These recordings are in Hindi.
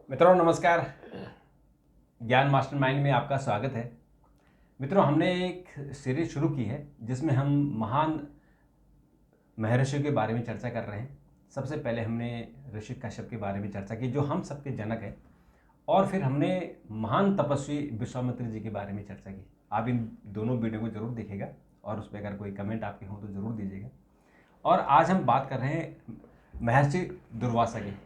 मित्रों नमस्कार। ज्ञान मास्टरमाइंड में आपका स्वागत है। मित्रों, हमने एक सीरीज शुरू की है जिसमें हम महान महर्षियों के बारे में चर्चा कर रहे हैं। सबसे पहले हमने ऋषि कश्यप के बारे में चर्चा की जो हम सबके जनक हैं, और फिर हमने महान तपस्वी विश्वामित्र जी के बारे में चर्चा की। आप इन दोनों वीडियो को जरूर देखिएगा और उस पर अगर कोई कमेंट आपके हों तो ज़रूर दीजिएगा। और आज हम बात कर रहे हैं महर्षि दुर्वासा की।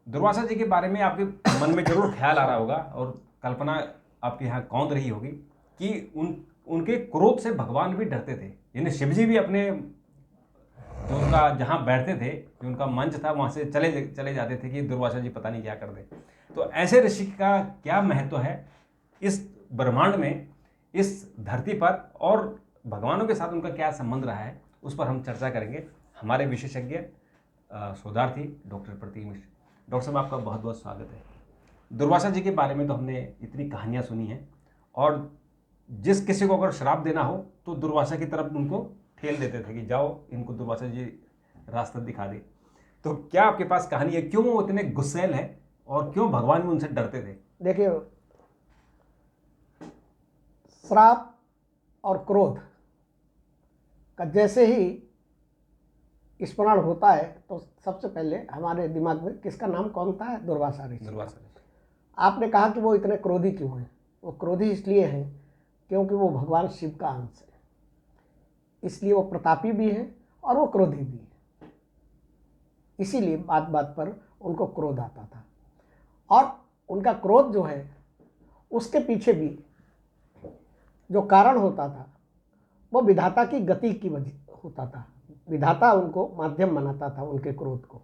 दुर्वासा जी के बारे में आपके मन में जरूर ख्याल आ रहा होगा और कल्पना आपके यहाँ कौंध रही होगी कि उनके क्रोध से भगवान भी डरते थे। यानी शिव जी भी अपने जो उनका जहाँ बैठते थे, जो उनका मंच था, वहाँ से चले जाते थे कि दुर्वासा जी पता नहीं क्या कर दे। तो ऐसे ऋषि का क्या महत्व है इस ब्रह्मांड में, इस धरती पर, और भगवानों के साथ उनका क्या संबंध रहा है, उस पर हम चर्चा करेंगे। हमारे विशेषज्ञ शोधार्थी डॉक्टर प्रतीक मिश्र। डॉक्टर साहब, आपका बहुत बहुत स्वागत है। दुर्वासा जी के बारे में तो हमने इतनी कहानियाँ सुनी हैं, और जिस किसी को अगर श्राप देना हो तो दुर्वासा की तरफ उनको ठेल देते थे कि जाओ इनको दुर्वासा जी रास्ता दिखा दे। तो क्या आपके पास कहानी है, क्यों वो इतने गुस्सैल हैं और क्यों भगवान भी उनसे डरते थे? देखिए, श्राप और क्रोध का जैसे ही स्मरण होता है तो सबसे पहले हमारे दिमाग में किसका नाम कौन था? दुर्वासा ऋषि। दुर्वासा ऋषि। आपने कहा कि वो इतने क्रोधी क्यों हैं? वो क्रोधी इसलिए हैं क्योंकि वो भगवान शिव का अंश है, इसलिए वो प्रतापी भी हैं और वो क्रोधी भी हैं। इसीलिए बात बात पर उनको क्रोध आता था, और उनका क्रोध जो है उसके पीछे भी जो कारण होता था वो विधाता की गति की वजह होता था। विधाता उनको माध्यम बनाता था उनके क्रोध को।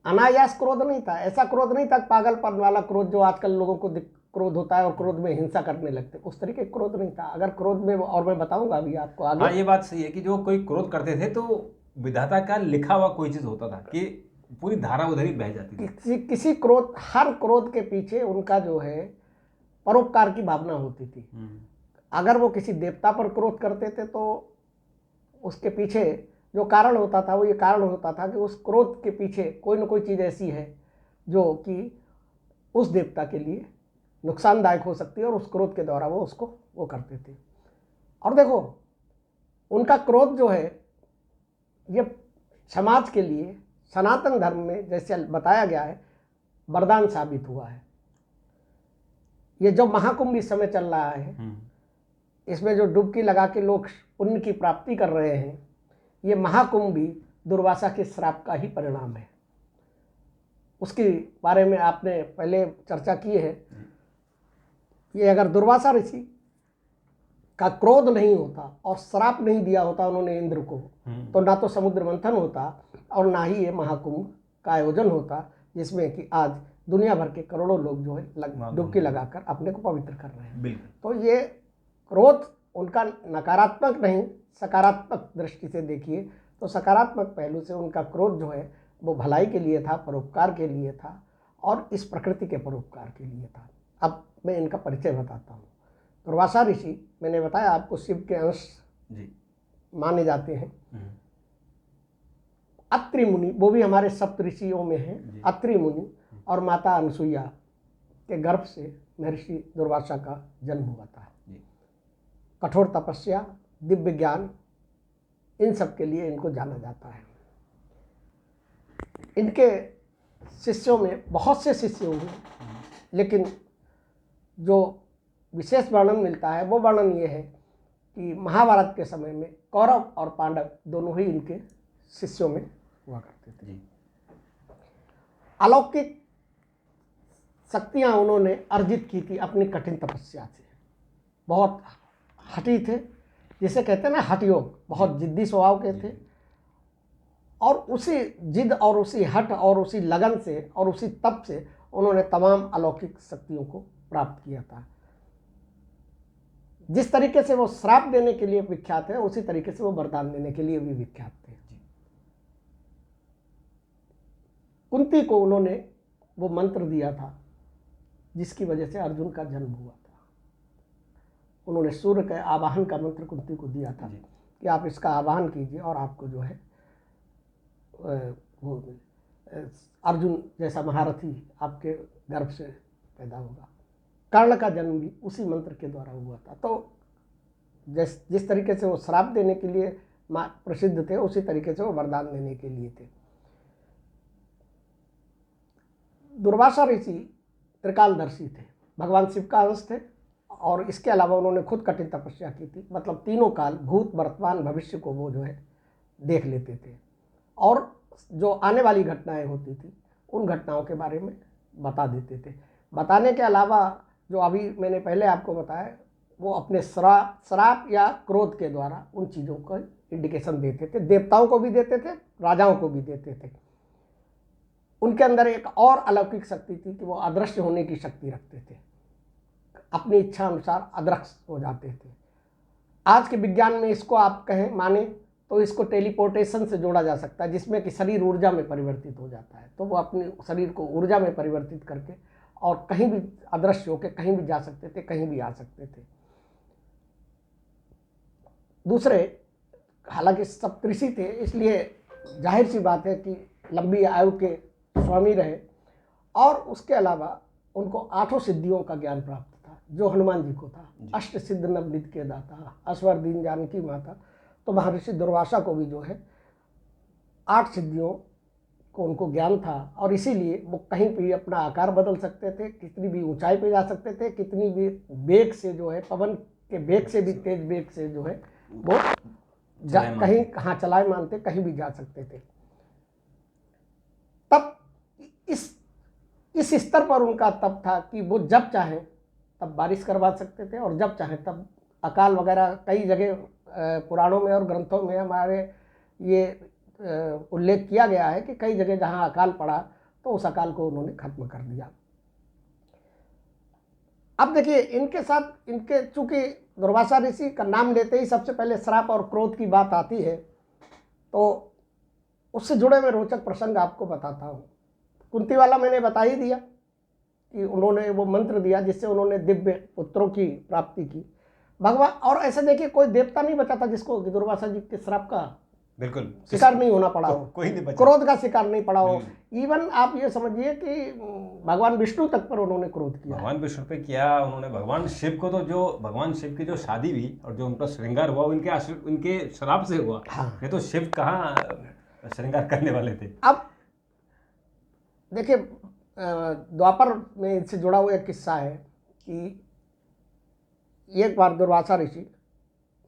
अनायास क्रोध नहीं था, ऐसा क्रोध नहीं था पागलपन वाला क्रोध जो आजकल लोगों को क्रोध होता है और क्रोध में हिंसा करने लगते, उस तरीके का क्रोध नहीं था। अगर क्रोध में, और मैं बताऊंगा अभी आपको आगे। हाँ, ये बात सही है कि जो कोई क्रोध करते थे तो विधाता का लिखा हुआ कोई चीज होता था कि पूरी धारा उधर ही बह जाती थी। किसी क्रोध, हर क्रोध के पीछे उनका जो है परोपकार की भावना होती थी। अगर वो किसी देवता पर क्रोध करते थे तो उसके पीछे जो कारण होता था वो ये कारण होता था कि उस क्रोध के पीछे कोई ना कोई चीज़ ऐसी है जो कि उस देवता के लिए नुकसानदायक हो सकती है, और उस क्रोध के द्वारा वो करते थे। और देखो, उनका क्रोध जो है ये समाज के लिए सनातन धर्म में जैसे बताया गया है वरदान साबित हुआ है। ये जो महाकुंभ इस समय चल रहा है, इसमें जो डुबकी लगा के लोग पुण्य की प्राप्ति कर रहे हैं, ये महाकुंभ भी दुर्वासा के श्राप का ही परिणाम है। उसके बारे में आपने पहले चर्चा की है। ये अगर दुर्वासा ऋषि का क्रोध नहीं होता और श्राप नहीं दिया होता उन्होंने इंद्र को, तो ना तो समुद्र मंथन होता और ना ही ये महाकुंभ का आयोजन होता, जिसमें कि आज दुनिया भर के करोड़ों लोग जो है डुबकी लगाकर अपने को पवित्र कर रहे हैं। तो ये क्रोध उनका नकारात्मक नहीं, सकारात्मक दृष्टि से देखिए तो सकारात्मक पहलू से उनका क्रोध जो है वो भलाई के लिए था, परोपकार के लिए था, और इस प्रकृति के परोपकार के लिए था। अब मैं इनका परिचय बताता हूँ। दुर्वासा ऋषि, मैंने बताया आपको, शिव के अंश माने जाते हैं। अत्रि मुनि, वो भी हमारे सप्त ऋषियों में हैं। अत्रि मुनि और माता अनसुईया के गर्भ से महर्षि दुर्वासा का जन्म हुआ था। कठोर तपस्या, दिव्य ज्ञान, इन सब के लिए इनको जाना जाता है। इनके शिष्यों में बहुत से शिष्य हुए, लेकिन जो विशेष वर्णन मिलता है वो वर्णन ये है कि महाभारत के समय में कौरव और पांडव दोनों ही इनके शिष्यों में हुआ करते थे। अलौकिक शक्तियां उन्होंने अर्जित की थी अपनी कठिन तपस्या से। बहुत हठी थे, जिसे कहते हैं ना हठ योग, बहुत जिद्दी स्वभाव के थे, और उसी जिद और उसी हठ और उसी लगन से और उसी तप से उन्होंने तमाम अलौकिक शक्तियों को प्राप्त किया था। जिस तरीके से वो श्राप देने के लिए विख्यात है, उसी तरीके से वो वरदान देने के लिए भी विख्यात थे। कुंती को उन्होंने वो मंत्र दिया था जिसकी वजह से अर्जुन का जन्म हुआ था। उन्होंने सूर्य के आवाहन का मंत्र कुंती को दिया था कि आप इसका आवाहन कीजिए और आपको जो है वो। अर्जुन जैसा महारथी आपके गर्भ से पैदा होगा। कर्ण का जन्म भी उसी मंत्र के द्वारा हुआ था। तो जिस तरीके से वो श्राप देने के लिए प्रसिद्ध थे, उसी तरीके से वो वरदान देने के लिए थे। दुर्वासा ऋषि त्रिकालदर्शी थे, भगवान शिव का अंश थे, और इसके अलावा उन्होंने खुद कठिन तपस्या की थी। मतलब तीनों काल, भूत, वर्तमान, भविष्य को वो जो है देख लेते थे, और जो आने वाली घटनाएं होती थी उन घटनाओं के बारे में बता देते थे। बताने के अलावा जो अभी मैंने पहले आपको बताया, वो अपने श्राप या क्रोध के द्वारा उन चीज़ों का इंडिकेशन देते थे। देवताओं को भी देते थे, राजाओं को भी देते थे। उनके अंदर एक और अलौकिक शक्ति थी कि वो अदृश्य होने की शक्ति रखते थे, अपनी इच्छा अनुसार अदृश्य हो जाते थे। आज के विज्ञान में इसको आप कहें माने तो इसको टेलीपोर्टेशन से जोड़ा जा सकता है, जिसमें कि शरीर ऊर्जा में परिवर्तित हो जाता है। तो वो अपने शरीर को ऊर्जा में परिवर्तित करके और कहीं भी अदृश्य होकर कहीं भी जा सकते थे, कहीं भी आ सकते थे। दूसरे, हालांकि सप्तऋषि थे, इसलिए जाहिर सी बात है कि लंबी आयु के स्वामी रहे, और उसके अलावा उनको 8 सिद्धियों का ज्ञान प्राप्त था, जो हनुमान जी को था। अष्ट सिद्ध नवनिधि के दाता, असवर दीन जानकी माता। तो महर्षि दुर्वासा को भी जो है 8 सिद्धियों को उनको ज्ञान था, और इसीलिए वो कहीं भी अपना आकार बदल सकते थे, कितनी भी ऊंचाई पे जा सकते थे, कितनी भी वेग से जो है, पवन के वेग से भी तेज वेग से जो है वो कहीं चलाए मानते, कहीं भी जा सकते थे। तब इस स्तर पर उनका तब था कि वो जब चाहें तब बारिश करवा सकते थे, और जब चाहें तब अकाल वगैरह। कई जगह पुराणों में और ग्रंथों में हमारे ये उल्लेख किया गया है कि कई जगह जहाँ अकाल पड़ा तो उस अकाल को उन्होंने खत्म कर दिया। अब देखिए, इनके साथ इनके चूंकि दुर्वासा ऋषि का नाम लेते ही सबसे पहले श्राप और क्रोध की बात आती है, तो उससे जुड़े हुए रोचक प्रसंग आपको बताता हूँ। कुंती वाला मैंने बता ही दिया कि उन्होंने वो मंत्र दिया जिससे उन्होंने दिव्य पुत्रों की प्राप्ति की। भगवान, और ऐसे देखिए कोई देवता नहीं बचा था जिसको दुर्वासा जी के श्राप का बिल्कुल शिकार नहीं होना पड़ा हो, कोई नहीं बचा, क्रोध का शिकार नहीं पड़ा हो। इवन आप ये समझिए कि भगवान विष्णु तक पर उन्होंने क्रोध किया। भगवान विष्णु पे किया उन्होंने। भगवान शिव को तो, जो भगवान शिव की जो शादी हुई और जो उनका श्रृंगार हुआ, उनके श्राप से हुआ। हाँ। ये तो शिव कहाँ श्रृंगार करने वाले थे। अब देखिए, द्वापर में इनसे जुड़ा हुआ एक किस्सा है कि एक बार दुर्वासा ऋषि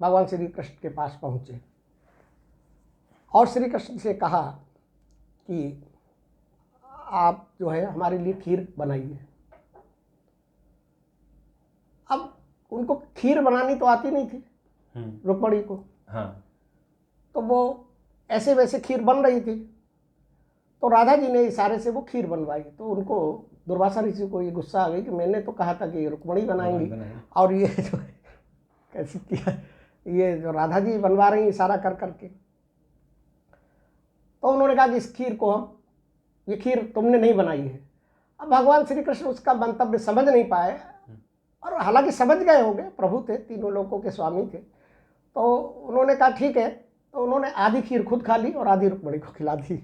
भगवान श्री कृष्ण के पास पहुंचे और श्री कृष्ण से कहा कि आप जो है हमारे लिए खीर बनाइए। अब उनको खीर बनानी तो आती नहीं थी रुक्मणी को। हाँ। तो वो ऐसे वैसे खीर बन रही थी, तो राधा जी ने इशारे से वो खीर बनवाई। तो उनको, दुर्वासा ऋषि को ये गुस्सा आ गई कि मैंने तो कहा था कि रुक्मणी बनाएंगी, और ये जो कैसे किया, ये जो राधा जी बनवा रही इशारा कर करके। तो उन्होंने कहा कि इस खीर को ये खीर तुमने नहीं बनाई है। अब भगवान श्री कृष्ण उसका मंतव्य समझ नहीं पाए, और हालांकि समझ गए होंगे, प्रभु थे, तीनों लोकों के स्वामी थे। तो उन्होंने कहा ठीक है। तो उन्होंने आधी खीर खुद खा ली और आधी रुक्मणी को खिला दी।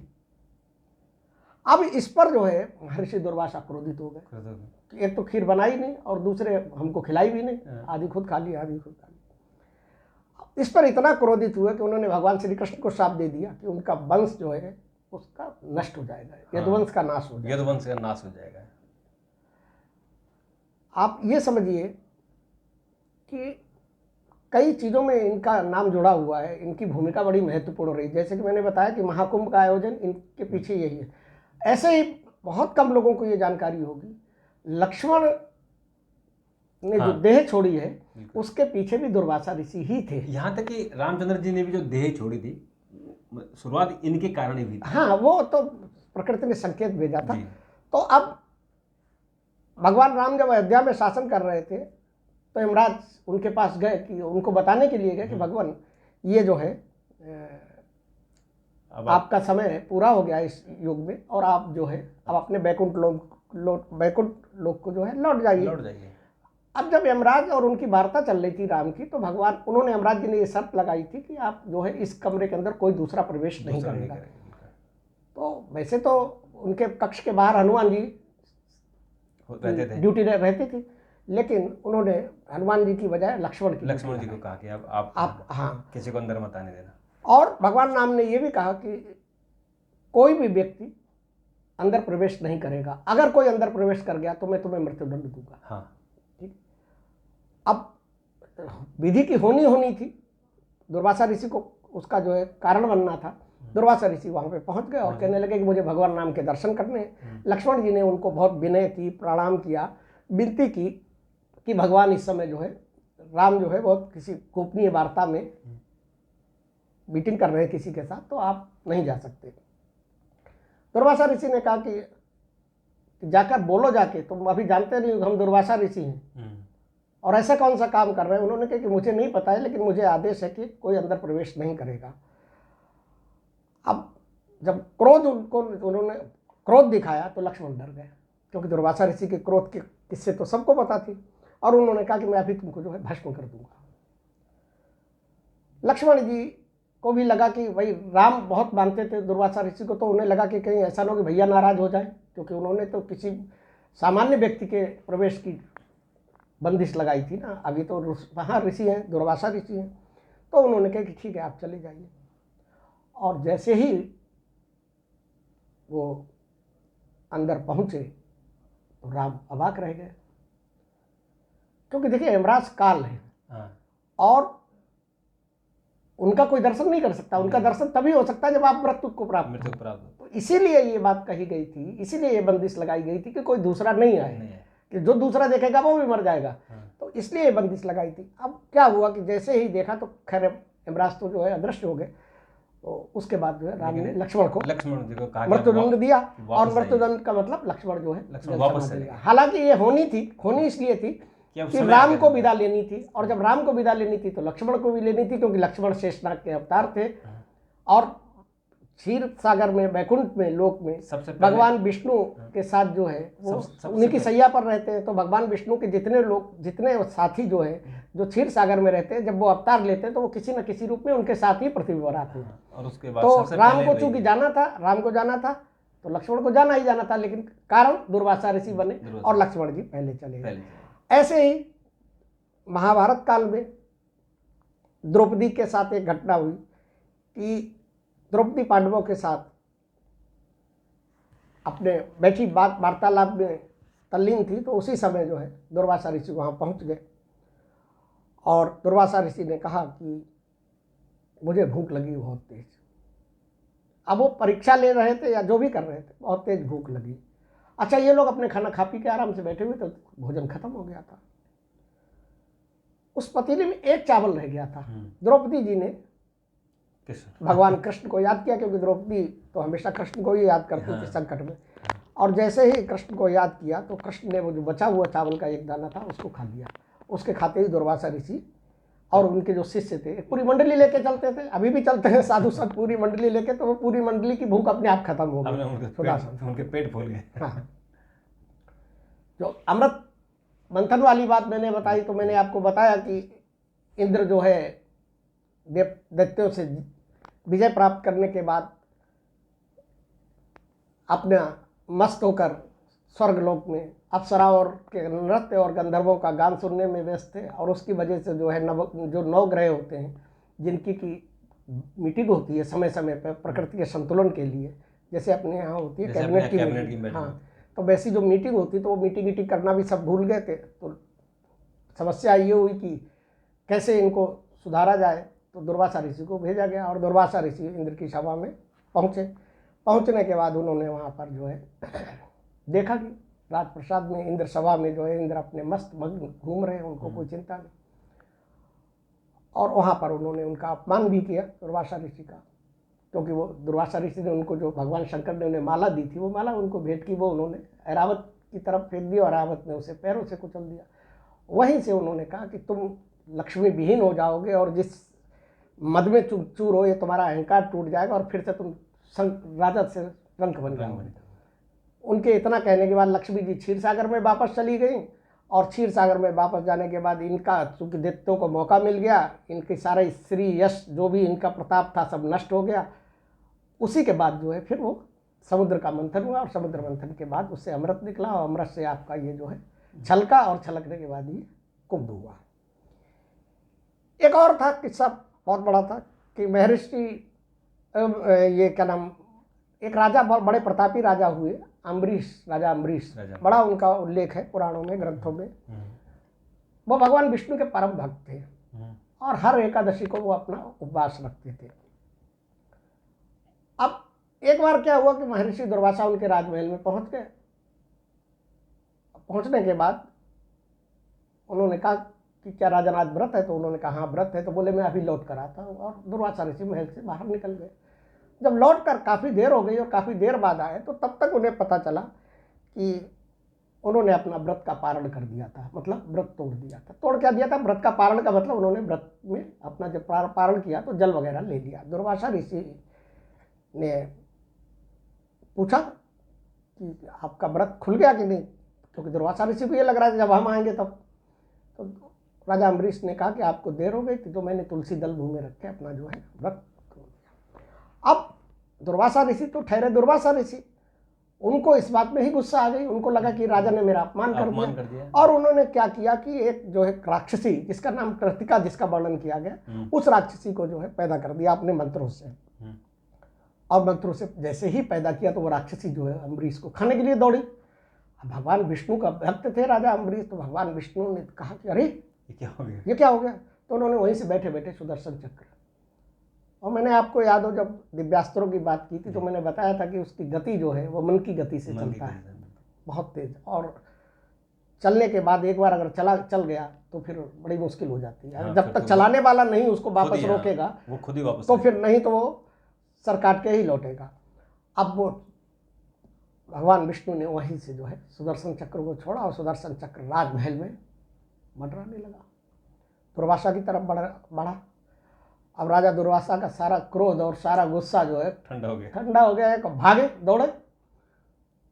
अब इस पर जो है महर्षि दुर्वासा क्रोधित हो गए, एक तो खीर बनाई नहीं और दूसरे हमको खिलाई भी नहीं, आधी खुद खा ली, आधी खुद खा ली। इस पर इतना क्रोधित हुए कि उन्होंने भगवान श्री कृष्ण को शाप दे दिया कि उनका वंश जो है उसका नष्ट हो जाएगा, यदुवंश का नाश हो जाएगा। यदुवंश का नाश हो जाएगा। आप ये समझिए कि कई चीज़ों में इनका नाम जुड़ा हुआ है, इनकी भूमिका बड़ी महत्वपूर्ण रही। जैसे कि मैंने बताया कि महाकुंभ का आयोजन इनके पीछे यही है। ऐसे ही बहुत कम लोगों को ये जानकारी होगी, लक्ष्मण ने जो देह छोड़ी है उसके पीछे भी दुर्वासा ऋषि ही थे। यहाँ तक कि रामचंद्र जी ने भी जो देह छोड़ी थी, शुरुआत इनके कारण ही हुई थी। हाँ, वो तो प्रकृति ने संकेत भेजा था। तो अब भगवान राम जब अयोध्या में शासन कर रहे थे तो यमराज उनके पास गए, कि उनको बताने के लिए गए कि भगवान ये जो है अब आपका समय पूरा हो गया इस युग में, और आप जो है अब अपने बैकुंठ लोक को जो है लौट जाइए। अब जब यमराज और उनकी वार्ता चल रही थी राम की, तो भगवान, उन्होंने, यमराज जी ने ये शर्त लगाई थी कि आप जो है इस कमरे के अंदर कोई दूसरा प्रवेश नहीं करेगा। तो वैसे तो उनके कक्ष के बाहर हनुमान जी रहते थे। ड्यूटी रहती थी, लेकिन उन्होंने हनुमान जी की बजाय लक्ष्मण की लक्ष्मण ड्यूटी जी को लगाई। कहा कि अब आप हाँ, किसी को अंदर मत आने देना। और भगवान राम ने ये भी कहा कि कोई भी व्यक्ति अंदर प्रवेश नहीं करेगा, अगर कोई अंदर प्रवेश कर गया तो मैं तुम्हें मृत्युदंड दूंगा। हाँ, ठीक। अब विधि की होनी थी, दुर्वासा ऋषि को उसका जो है कारण बनना था। दुर्वासा ऋषि वहां पे पहुंच गए और कहने लगे कि मुझे भगवान राम के दर्शन करने हैं। लक्ष्मण जी ने उनको बहुत विनय की, प्रणाम किया, विनती की कि भगवान इस समय जो है, राम जो है बहुत किसी गोपनीय वार्ता में मीटिंग कर रहे हैं किसी के साथ, तो आप नहीं जा सकते। दुर्वासा ऋषि ने कहा कि जाकर बोलो जाके, तुम अभी जानते नहीं हो हम दुर्वासा ऋषि हैं और ऐसा कौन सा काम कर रहे हैं। उन्होंने कहा कि मुझे नहीं पता है, लेकिन मुझे आदेश है कि कोई अंदर प्रवेश नहीं करेगा। अब जब क्रोध उन्होंने क्रोध दिखाया तो लक्ष्मण डर गए, क्योंकि दुर्वासा ऋषि के क्रोध के किस्से तो सबको पता थी, और उन्होंने कहा कि मैं अभी तुमको जो है भस्म कर दूंगा। लक्ष्मण जी को भी लगा कि भाई राम बहुत मानते थे दुर्वासा ऋषि को, तो उन्हें लगा कि कहीं ऐसा ना हो कि भैया नाराज हो जाए, क्योंकि उन्होंने तो किसी सामान्य व्यक्ति के प्रवेश की बंदिश लगाई थी ना। अभी तो वहाँ ऋषि हैं, दुर्वासा ऋषि हैं। तो उन्होंने कहा कि ठीक है आप चले जाइए। और जैसे ही वो अंदर पहुंचे तो राम अवाक रह गए, क्योंकि देखिए यमराज काल है और उनका कोई दर्शन नहीं कर सकता। उनका दर्शन तभी हो सकता है जब आप मृत्यु को प्राप्त हो। तो इसीलिए ये बात कही गई थी, इसीलिए ये बंदिश लगाई गई थी कि कोई दूसरा नहीं आए, कि जो दूसरा देखेगा वो भी मर जाएगा। तो इसलिए ये बंदिश लगाई थी। अब क्या हुआ कि जैसे ही देखा तो खैर यमराज तो जो है अदृश्य हो गए। तो उसके बाद जो है राम ने लक्ष्मण जी को कहा मृत्युदंड दिया, और मृत्युदंड का मतलब लक्ष्मण जो है वापस चले गए। हालांकि ये होनी इसलिए थी कि राम को विदा लेनी थी, और जब राम को विदा लेनी थी तो लक्ष्मण को भी लेनी थी, क्योंकि लक्ष्मण शेषनाग के अवतार थे और क्षीर सागर में, बैकुंठ में, लोक में भगवान विष्णु के साथ जो है वो उन्हीं की सैया पर रहते हैं। तो भगवान विष्णु के जितने साथी जो है, जो क्षीर सागर में रहते हैं, जब वो अवतार लेते हैं तो वो किसी न किसी रूप में उनके साथ ही पृथ्वी पर आते हैं। और उसके बाद तो राम को चूंकि राम को जाना था तो लक्ष्मण को जाना ही जाना था, लेकिन कारण दुर्वासा ऋषि बने और लक्ष्मण जी पहले चले गए। ऐसे ही महाभारत काल में द्रौपदी के साथ एक घटना हुई कि द्रौपदी पांडवों के साथ अपने बैठी बात वार्तालाप में तल्लीन थी। तो उसी समय जो है दुर्वासा ऋषि वहाँ पहुँच गए और दुर्वासा ऋषि ने कहा कि मुझे भूख लगी बहुत तेज। अब वो परीक्षा ले रहे थे या जो भी कर रहे थे, बहुत तेज भूख लगी। अच्छा, ये लोग अपने खाना खा पी के आराम से बैठे हुए, तो भोजन खत्म हो गया था। उस पतीले में एक चावल रह गया था। द्रौपदी जी ने भगवान कृष्ण को याद किया, क्योंकि द्रौपदी तो हमेशा कृष्ण को ही याद करती थी संकट में। और जैसे ही कृष्ण को याद किया तो कृष्ण ने वो जो बचा हुआ चावल का एक दाना था उसको खा लिया। उसके खाते ही दुर्वासा ऋषि और उनके जो शिष्य थे, पूरी मंडली लेके चलते थे, अभी भी चलते हैं साधु सब पूरी मंडली लेके, तो वो पूरी मंडली की भूख अपने आप खत्म हो गई, उनके पेट फूल गए। हाँ, जो अमृत मंथन वाली बात मैंने बताई, तो मैंने आपको बताया कि इंद्र जो है दैत्यों से विजय प्राप्त करने के बाद अपना मस्त होकर स्वर्गलोक में अप्सराओं के नृत्य और गंधर्वों का गान सुनने में व्यस्त थे। और उसकी वजह से जो है जो नवग्रह होते हैं, जिनकी की मीटिंग होती है समय समय पर प्रकृति के संतुलन के लिए, जैसे अपने यहाँ होती है कैबिनेट की मीटिंग, हाँ, तो वैसी जो मीटिंग होती तो वो मीटिंग करना भी सब भूल गए थे। तो समस्या ये हुई कि कैसे इनको सुधारा जाए, तो दुर्वासा ऋषि को भेजा गया और दुर्वासा ऋषि इंद्र की सभा में पहुंचने के बाद उन्होंने वहाँ पर जो है देखा कि राजप्रसाद में इंद्र सभा में जो है इंद्र अपने मस्त मग्न घूम रहे हैं, उनको कोई चिंता नहीं। और वहाँ पर उन्होंने उनका अपमान भी किया दुर्वासा ऋषि का, क्योंकि वो दुर्वासा ऋषि ने उनको जो भगवान शंकर ने उन्हें माला दी थी, वो माला उनको भेंट की, वो उन्होंने ऐरावत की तरफ फेंक दी और ऐरावत ने उसे पैरों से कुचल दिया। वहीं से उन्होंने कहा कि तुम लक्ष्मी विहीन हो जाओगे और जिस मद में चूर हो, ये तुम्हारा अहंकार टूट जाएगा और फिर से तुम राजा से रंक बन जाओगे। उनके इतना कहने के बाद लक्ष्मी जी क्षीर सागर में वापस चली गई, और क्षीर सागर में वापस जाने के बाद इनका चूंकि दैत्यों को मौका मिल गया, इनके सारे श्री यश जो भी इनका प्रताप था सब नष्ट हो गया। उसी के बाद जो है फिर वो समुद्र का मंथन हुआ और समुद्र मंथन के बाद उससे अमृत निकला और अमृत से आपका ये जो है छलका और छलकने के बाद ये कुंभ हुआ। एक और था किस्सा, बहुत बड़ा था कि महर्षि ये क्या नाम, एक राजा, बहुत बड़े प्रतापी राजा हुए, अम्बरीश, राजा अम्बरीश, बड़ा उनका उल्लेख है पुराणों में, ग्रंथों में। वो भगवान विष्णु के परम भक्त थे और हर एकादशी को वो अपना उपवास रखते थे। अब एक बार क्या हुआ कि महर्षि दुर्वासा उनके राजमहल में पहुंच गए। पहुंचने के बाद उन्होंने कहा कि क्या राजन आज व्रत है? तो उन्होंने कहा हाँ व्रत है। तो बोले मैं अभी लौट कर आता हूँ, और दुर्वासा ऋषि महल से बाहर निकल गए। जब लौट कर काफ़ी देर हो गई और काफ़ी देर बाद आए तो तब तक उन्हें पता चला कि उन्होंने अपना व्रत का पारण कर दिया था, मतलब व्रत तोड़ दिया था। तोड़ क्या दिया था? व्रत का पारण का मतलब उन्होंने व्रत में अपना जब पारण किया तो जल वगैरह ले लिया। दुर्वासा ऋषि ने पूछा कि आपका व्रत खुल गया कि नहीं, क्योंकि दुर्वासा ऋषि को ये लग रहा था जब हम आएंगे तब। तो राजा अम्बरीश ने कहा कि आपको देर हो गई थी तो मैंने तुलसी दल मुंह में रख के अपना जो है व्रत खोल दिया। अब दुर्वासा ऋषि तो ठहरे दुर्वासा ऋषि, उनको इस बात में ही गुस्सा आ गई। उनको लगा कि राजा ने मेरा अपमान कर दिया। और उन्होंने क्या किया कि एक जो है राक्षसी, जिसका नाम कृतिका, जिसका वर्णन किया गया, उस राक्षसी को जो है पैदा कर दिया अपने मंत्रों से। और मंत्रों से जैसे ही पैदा किया तो वो राक्षसी जो है अम्बरीश को खाने के लिए दौड़ी। भगवान विष्णु का भक्त थे राजा अम्बरीश, तो भगवान विष्णु ने कहा कि अरे ये क्या हो गया? तो उन्होंने वहीं से बैठे बैठे सुदर्शन चक्र, और मैंने आपको याद हो जब दिव्यास्त्रों की बात की थी तो मैंने बताया था कि उसकी गति जो है वो मन की गति से चलता है, बहुत तेज। और चलने के बाद एक बार अगर चल गया तो फिर बड़ी मुश्किल हो जाती है। जब तक चलाने वाला नहीं उसको वापस रोकेगा वो खुद ही वापस, तो फिर नहीं तो वो सर काट के ही लौटेगा। अब वो भगवान विष्णु ने वहीं से जो है सुदर्शन चक्र को छोड़ा और सुदर्शन चक्र राजमहल में मंडराने लगा, दुर्वासा की तरफ बढ़ा। अब राजा दुर्वासा का सारा क्रोध और सारा गुस्सा जो है ठंडा हो गया। एक भागे दौड़े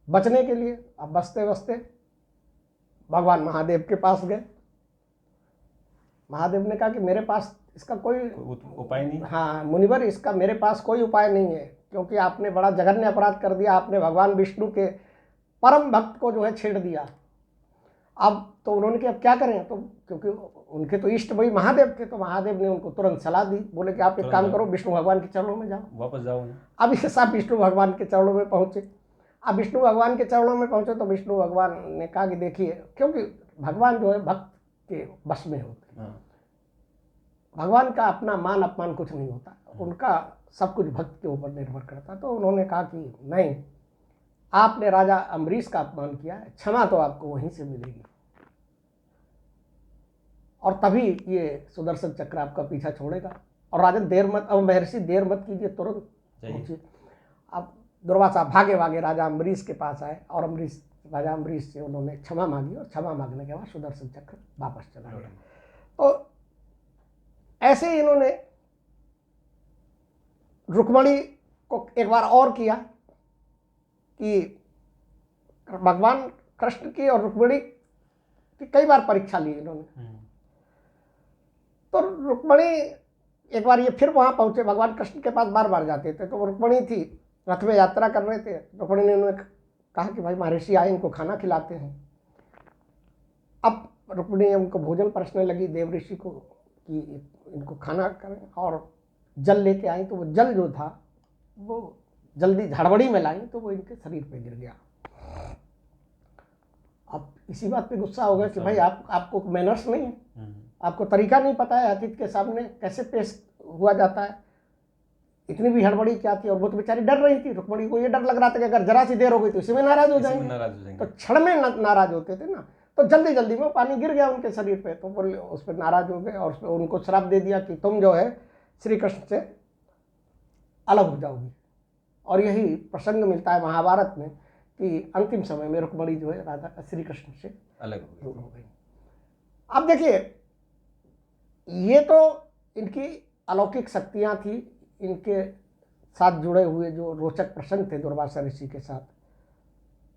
बचने के लिए। अब बचते बचते भगवान महादेव के पास गए। महादेव ने कहा कि मेरे पास इसका कोई उपाय नहीं। हाँ मुनिवर, इसका मेरे पास कोई उपाय नहीं है, क्योंकि आपने बड़ा जघन्य अपराध कर दिया। आपने भगवान विष्णु के परम भक्त को जो है छेड़ दिया। अब तो उन्होंने कि अब क्या करें? तो क्योंकि उनके तो इष्ट वही महादेव थे, तो महादेव ने उनको तुरंत सलाह दी। बोले कि आप एक काम करो, विष्णु भगवान के चरणों में जाओ, वापस जाओ। अब ये सब विष्णु भगवान के चरणों में पहुंचे। अब विष्णु भगवान के चरणों में पहुंचे तो विष्णु भगवान ने कहा कि देखिए, क्योंकि भगवान जो है भक्त के वश में होते हैं, भगवान का अपना मान अपमान कुछ नहीं होता, उनका सब कुछ भक्त के ऊपर निर्भर करता। तो उन्होंने कहा कि नहीं, आपने राजा अम्बरीश का अपमान किया है, क्षमा तो आपको वहीं से मिलेगी। और तभी ये सुदर्शन चक्र आपका पीछा छोड़ेगा। और राजन देर मत, अब महर्षि देर मत कीजिए, तुरंत पहुंचिए। अब दुर्वासा भागे भागे राजा अम्बरीश के पास आए और राजा अम्बरीश से उन्होंने क्षमा मांगी, और क्षमा मांगने के बाद सुदर्शन चक्र वापस चला गया। तो ऐसे ही इन्होंने रुक्मणी को एक बार और किया कि भगवान कृष्ण की और रुक्मणी की कई बार परीक्षा ली इन्होंने। तो रुक्मणी एक बार ये फिर वहाँ पहुँचे, भगवान कृष्ण के पास बार बार जाते थे। तो वो रुक्मणी थी, रथ में यात्रा कर रहे थे। रुक्मणी ने उन्हें कहा कि भाई महर्षि आए, इनको खाना खिलाते हैं। अब रुक्मणी उनको भोजन परसने लगी देव ऋषि को कि इनको खाना करें, और जल लेके आई। तो वो जल जो था वो जल्दी झाड़बड़ी में लाई तो वो इनके शरीर पे गिर गया। अब इसी बात पे गुस्सा हो गया कि भाई आपको मैनर्स नहीं है, आपको तरीका नहीं पता है, अतिथि के सामने कैसे पेश हुआ जाता है। इतनी भी हड़बड़ी क्या थी। और वो तो बेचारी डर रही थी, रुक्मणी को ये डर लग रहा था कि अगर जरा सी देर हो गई तो इसी में नाराज हो जाएंगे। तो क्षण में नाराज होते थे ना, तो जल्दी जल्दी में पानी गिर गया उनके शरीर पे। तो बोले उस पर नाराज हो गए और उनको श्राप दे दिया कि तुम जो है श्री कृष्ण से अलग हो जाओगी। और यही प्रसंग मिलता है महाभारत में कि अंतिम समय में रुक्मणी जो है राधा श्री कृष्ण से अलग हो गई। अब देखिए, ये तो इनकी अलौकिक शक्तियाँ थी, इनके साथ जुड़े हुए जो रोचक प्रसंग थे दुर्वासा ऋषि के साथ,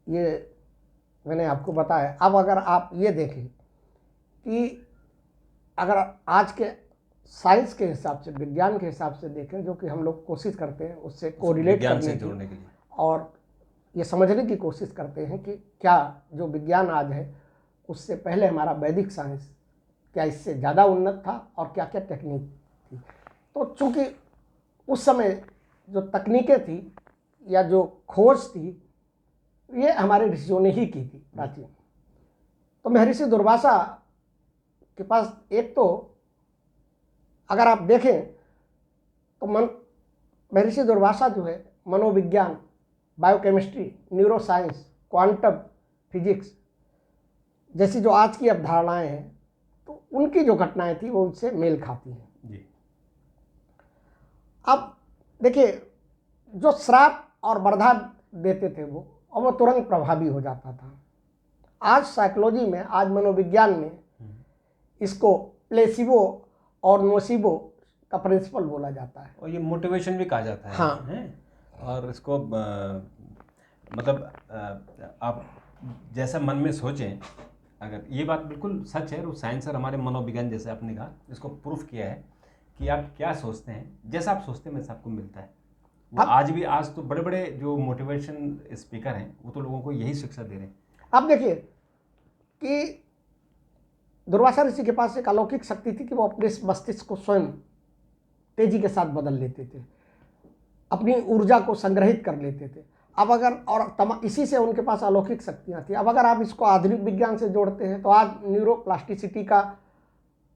ये मैंने आपको बताया। अब अगर आप ये देखें कि अगर आज के साइंस के हिसाब से, विज्ञान के हिसाब से देखें, जो कि हम लोग कोशिश करते हैं उससे कोरिलेट करने की, और ये समझने की कोशिश करते हैं कि क्या जो विज्ञान आज है उससे पहले हमारा वैदिक साइंस क्या इससे ज़्यादा उन्नत था और क्या क्या टेक्निक थी। तो चूँकि उस समय जो तकनीकें थी या जो खोज थी ये हमारे ऋषियों ने ही की थी प्राचीन। तो महर्षि दुर्वासा के पास एक तो अगर आप देखें तो महर्षि दुर्वासा जो है मनोविज्ञान, बायोकेमिस्ट्री, न्यूरोसाइंस, क्वांटम फिजिक्स जैसी जो आज की अवधारणाएं हैं तो उनकी जो घटनाएं थी वो उनसे मेल खाती हैं जी। अब देखिए जो श्राप और वर्धा देते थे वो तुरंत प्रभावी हो जाता था। आज साइकोलॉजी में, आज मनोविज्ञान में इसको प्लेसिबो और नोसिबो का प्रिंसिपल बोला जाता है और ये मोटिवेशन भी कहा जाता है। हाँ। है? और इसको मतलब आप जैसा मन में सोचें, अगर ये बात बिल्कुल सच है, और साइंस और हमारे मनोविज्ञान जैसे आपने कहा इसको प्रूफ किया है कि आप क्या सोचते हैं, जैसा आप सोचते हैं वैसा आपको मिलता है। वो आज तो बड़े बड़े जो मोटिवेशन स्पीकर हैं वो तो लोगों को यही शिक्षा दे रहे हैं। अब देखिए कि दुर्वासा ऋषि के पास एक अलौकिक शक्ति थी कि वो अपने मस्तिष्क को स्वयं तेजी के साथ बदल लेते थे, अपनी ऊर्जा को संग्रहित कर लेते थे। अब अगर इसी से उनके पास अलौकिक शक्तियाँ थी। अब अगर आप इसको आधुनिक विज्ञान से जोड़ते हैं तो आज न्यूरोप्लास्टिसिटी का,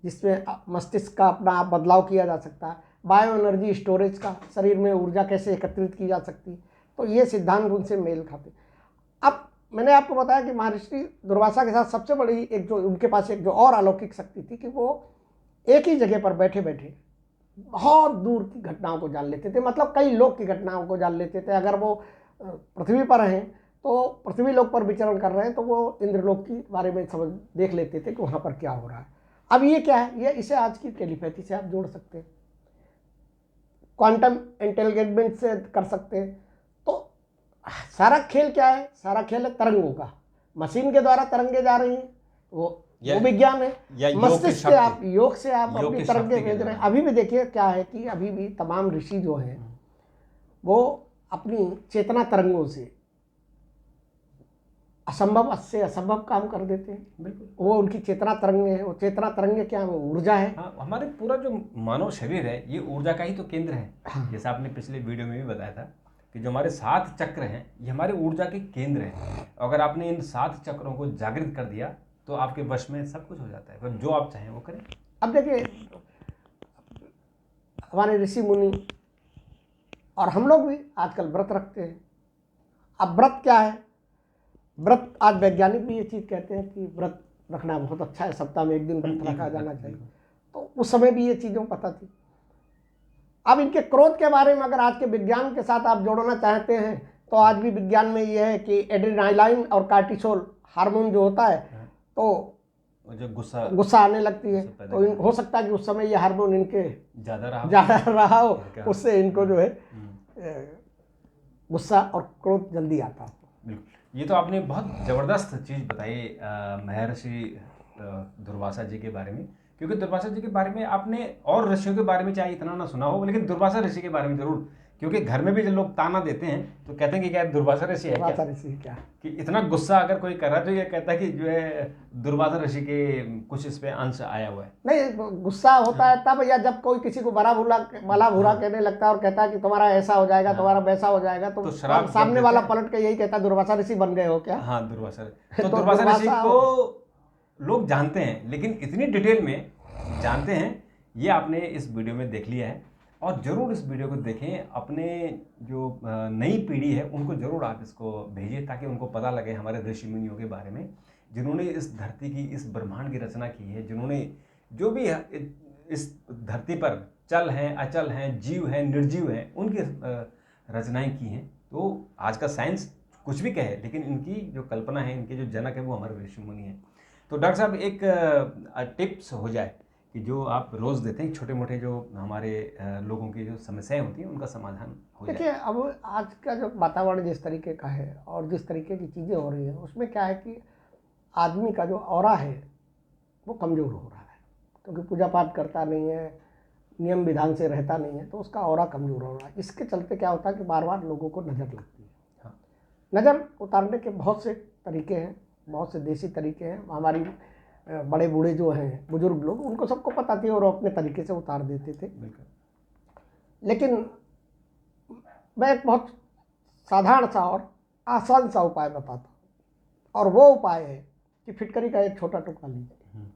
जिसमें मस्तिष्क का अपना आप बदलाव किया जा सकता है, बायो एनर्जी स्टोरेज का, शरीर में ऊर्जा कैसे एकत्रित की जा सकती है, तो ये सिद्धांत उनसे मेल खाते। अब मैंने आपको बताया कि महर्षि दुर्वासा के साथ सबसे बड़ी एक जो उनके पास एक जो और अलौकिक शक्ति थी कि वो एक ही जगह पर बैठे बैठे बहुत दूर की घटनाओं को जान लेते थे। मतलब कई लोग की घटनाओं को जान लेते थे। अगर वो पृथ्वी पर हैं तो पृथ्वी लोक पर विचरण कर रहे हैं तो वो इंद्रलोक के बारे में समझ देख लेते थे कि वहाँ पर क्या हो रहा है। अब ये क्या है, ये इसे आज की टेलीपैथी से आप जोड़ सकते हैं, क्वांटम एंटेंगलमेंट से कर सकते हैं। तो सारा खेल क्या है, सारा खेल है तरंगों का। मशीन के द्वारा तरंगे जा रही हैं, वो विज्ञान है। मस्तिष्क से आप योग से आप अपनी तरंगे भेज रहे हैं। अभी भी देखिए क्या है कि अभी भी तमाम ऋषि जो हैं वो अपनी चेतना तरंगों से असंभव से असंभव काम कर देते हैं। बिल्कुल, वो उनकी चेतना तरंगे है। वो चेतना तरंगे क्या है, वो ऊर्जा है। हाँ, हमारे पूरा जो मानव शरीर है ये ऊर्जा का ही तो केंद्र है। हाँ। जैसा आपने पिछले वीडियो में भी बताया था कि जो हमारे 7 चक्र हैं ये हमारे ऊर्जा के केंद्र हैं। अगर आपने इन 7 चक्रों को जागृत कर दिया तो आपके वश में सब कुछ हो जाता है, पर जो आप चाहें वो करें। अब देखिए हमारे ऋषि मुनि और हम लोग भी आजकल व्रत रखते हैं। अब व्रत क्या है, व्रत आज वैज्ञानिक भी ये चीज़ कहते हैं कि व्रत रखना बहुत अच्छा है, सप्ताह में एक दिन व्रत रखा जाना चाहिए। तो उस समय भी ये चीज़ों पता थी। अब इनके क्रोध के बारे में अगर आज के विज्ञान के साथ आप जोड़ना चाहते हैं तो आज भी विज्ञान में ये है कि एड्रेनालाइन और कार्टिसोल हार्मोन जो होता है तो जो गुस्सा आने लगती है, तो हो सकता है कि उस समय ये हार्मोन इनके ज़्यादा रहा हो, उससे इनको जो है गुस्सा और क्रोध जल्दी आता हो। बिल्कुल, ये तो आपने बहुत ज़बरदस्त चीज़ बताई महर्षि दुर्वासा जी के बारे में, क्योंकि दुर्वासा जी के बारे में आपने और ऋषियों के बारे में चाहे इतना ना सुना हो, लेकिन दुर्वासा ऋषि के बारे में जरूर, क्योंकि घर में भी जब लोग ताना देते हैं तो कहते हैं कि क्या दुर्वासा ऋषि है क्या, कि इतना गुस्सा अगर कोई कर रहा है तो ये कहता है कि जो है दुर्वासा ऋषि के कुछ इस पे अंश आया हुआ है। नहीं, गुस्सा होता है तब, या जब कोई किसी को भला बुरा कहने लगता है और कहता है कि तुम्हारा ऐसा हो जाएगा, तुम्हारा वैसा हो जाएगा, तो सामने वाला पलट के यही कहता है दुर्वासा ऋषि बन गए हो क्या। हाँ, दुर्वासा। तो दुर्वासा ऋषि को लोग जानते हैं, लेकिन इतनी डिटेल में जानते हैं ये आपने इस वीडियो में देख लिया है। और ज़रूर इस वीडियो को देखें, अपने जो नई पीढ़ी है उनको ज़रूर आप इसको भेजिए ताकि उनको पता लगे हमारे ऋषि मुनियों के बारे में, जिन्होंने इस धरती की, इस ब्रह्मांड की रचना की है, जिन्होंने जो भी इस धरती पर चल हैं, अचल हैं, जीव हैं, निर्जीव हैं, उनकी रचनाएं की हैं। तो आज का साइंस कुछ भी कहे, लेकिन इनकी जो कल्पना है, इनके जो जनक है वो हमारे ऋषि मुनि हैं। तो डॉक्टर साहब एक टिप्स हो जाए कि जो आप रोज़ देते हैं, छोटे मोटे जो हमारे लोगों की जो समस्याएं होती हैं उनका समाधान हो जाए। देखिए अब आज का जो वातावरण जिस तरीके का है और जिस तरीके की चीज़ें हो रही हैं उसमें क्या है कि आदमी का जो ऑरा है वो कमज़ोर हो रहा है, क्योंकि पूजा पाठ करता नहीं है, नियम विधान से रहता नहीं है, तो उसका ऑरा कमज़ोर हो रहा है। इसके चलते क्या होता है कि बार बार लोगों को नज़र लगती है। हाँ। नज़र उतारने के बहुत से तरीके हैं, बहुत से देसी तरीके हैं। हमारी बड़े बूढ़े जो हैं, बुजुर्ग लोग, उनको सबको पता थी और वो अपने तरीके से उतार देते थे। लेकिन मैं एक बहुत साधारण सा और आसान सा उपाय बताता हूँ, और वो उपाय है कि फिटकरी का एक छोटा टुकड़ा लीजिए।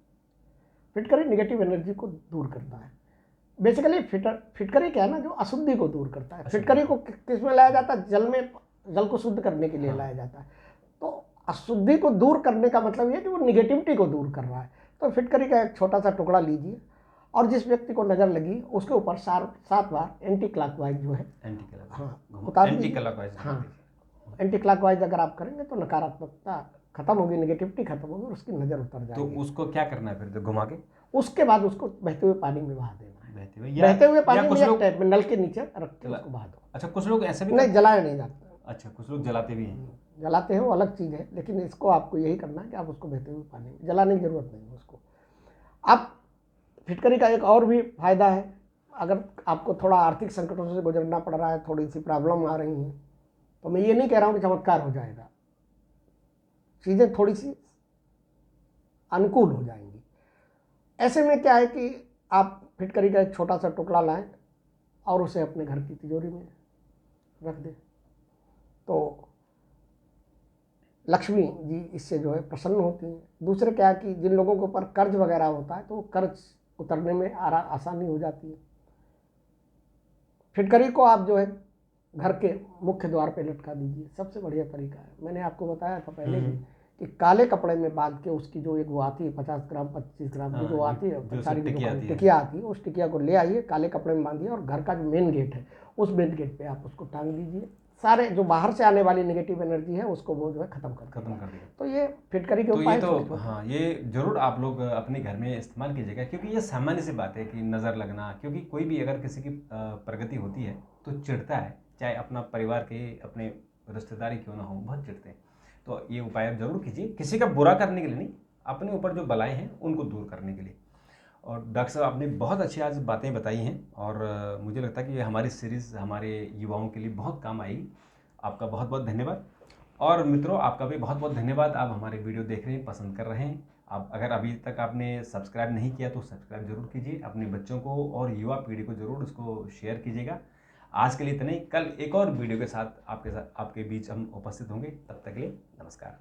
फिटकरी निगेटिव एनर्जी को दूर करता है। बेसिकली फिटकरी क्या है ना, जो अशुद्धि को दूर करता है। फिटकरी को किस में लाया जाता है? जल में, जल को शुद्ध करने के लिए लाया जाता है। तो अशुद्धि को दूर करने का मतलब ये है कि वो निगेटिविटी को दूर कर रहा है। तो फिटकरी का एक छोटा सा टुकड़ा लीजिए और जिस व्यक्ति को नज़र लगी उसके ऊपर 7 बार एंटी क्लॉकवाइज जो है, उतार दीजिए। एंटी क्लॉकवाइज अगर आप करेंगे तो नकारात्मकता खत्म होगी, निगेटिविटी खत्म होगी और उसकी नज़र उतर जाएगी। तो उसको क्या करना है फिर? घुमा के उसके बाद उसको बहते हुए पानी में बहा देना है। बहते हुए पानी में, एक टाइप में नल के नीचे रख के उसको बहा दो। अच्छा, कुछ लोग ऐसे भी नहीं, जलाया नहीं जाता। अच्छा, कुछ लोग जलाते भी हैं। जलाते हैं वो अलग चीज़ है, लेकिन इसको आपको यही करना है कि आप उसको बहते हुए पानी में, जलाने की जरूरत नहीं है उसको। आप फिटकरी का एक और भी फायदा है, अगर आपको थोड़ा आर्थिक संकटों से गुजरना पड़ रहा है, थोड़ी सी प्रॉब्लम आ रही हैं, तो मैं ये नहीं कह रहा हूँ कि चमत्कार हो जाएगा, चीज़ें थोड़ी सी अनुकूल हो जाएंगी। ऐसे में क्या है कि आप फिटकरी का एक छोटा सा टुकड़ा लाएं और उसे अपने घर की तिजोरी में रख दें, तो लक्ष्मी जी इससे जो है प्रसन्न होती हैं। दूसरे क्या है कि जिन लोगों के ऊपर कर्ज वगैरह होता है तो वो कर्ज उतरने में आसानी हो जाती है। फिटकरी को आप जो है घर के मुख्य द्वार पे लटका दीजिए, सबसे बढ़िया तरीका है। मैंने आपको बताया था पहले भी कि काले कपड़े में बांध के उसकी जो एक वो आती है 50 ग्राम 25 ग्राम की जो आती है, सारी टिकिया आती है, उस टिकिया को ले आइए, काले कपड़े में बांधिए और घर का जो मेन गेट है उस मेन गेट पे आप उसको टांग दीजिए। सारे जो बाहर से आने वाली नेगेटिव एनर्जी है उसको वो जो है खत्म कर देगा। तो ये फिटकरी के उपाय। तो हाँ, ये जरूर आप लोग अपने घर में इस्तेमाल कीजिएगा, क्योंकि ये सामान्य सी बात है कि नज़र लगना, क्योंकि कोई भी अगर किसी की प्रगति होती है तो चिढ़ता है, चाहे अपना परिवार के, अपने रिश्तेदारी क्यों ना हो, बहुत चिढ़ते हैं। तो ये उपाय आप जरूर कीजिए, किसी का बुरा करने के लिए नहीं, अपने ऊपर जो बलाएं हैं उनको दूर करने के लिए। और डॉक्टर साहब, आपने बहुत अच्छी आज बातें बताई हैं और मुझे लगता है कि ये हमारी सीरीज़ हमारे युवाओं के लिए बहुत काम आएगी। आपका बहुत बहुत धन्यवाद। और मित्रों, आपका भी बहुत बहुत धन्यवाद। आप हमारे वीडियो देख रहे हैं, पसंद कर रहे हैं। आप अगर अभी तक आपने सब्सक्राइब नहीं किया तो सब्सक्राइब जरूर कीजिए, अपने बच्चों को और युवा पीढ़ी को जरूर उसको शेयर कीजिएगा। आज के लिए इतना ही, कल एक और वीडियो के साथ आपके बीच हम उपस्थित होंगे। तब तक के लिए नमस्कार।